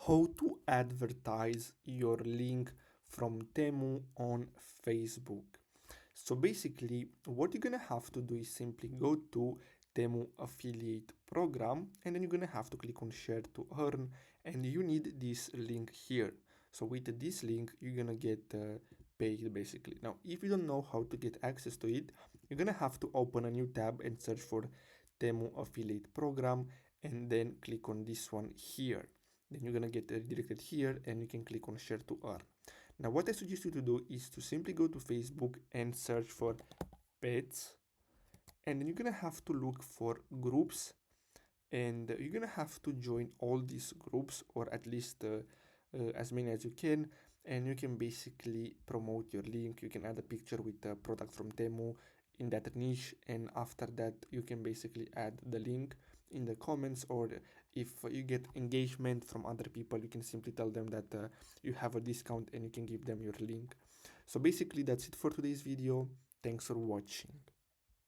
How to advertise your link from Temu on Facebook. So basically, what you're gonna have to do is simply go to Temu affiliate program, and then you're gonna have to click on share to earn, and you need this link here. So with this link, you're gonna get paid basically. Now, if you don't know how to get access to it, you're gonna have to open a new tab and search for Temu affiliate program, and then click on this one here. Then you're gonna get redirected here, and you can click on share to earn. Now, what I suggest you to do is to simply go to Facebook and search for pets, and then you're gonna have to look for groups, and you're gonna have to join all these groups, or at least as many as you can, and you can basically promote your link. You can add a picture with the product from Temu in that niche, and after that you can basically add the link in the comments, or if you get engagement from other people, you can simply tell them that you have a discount and you can give them your link. So basically that's it for today's video. Thanks for watching.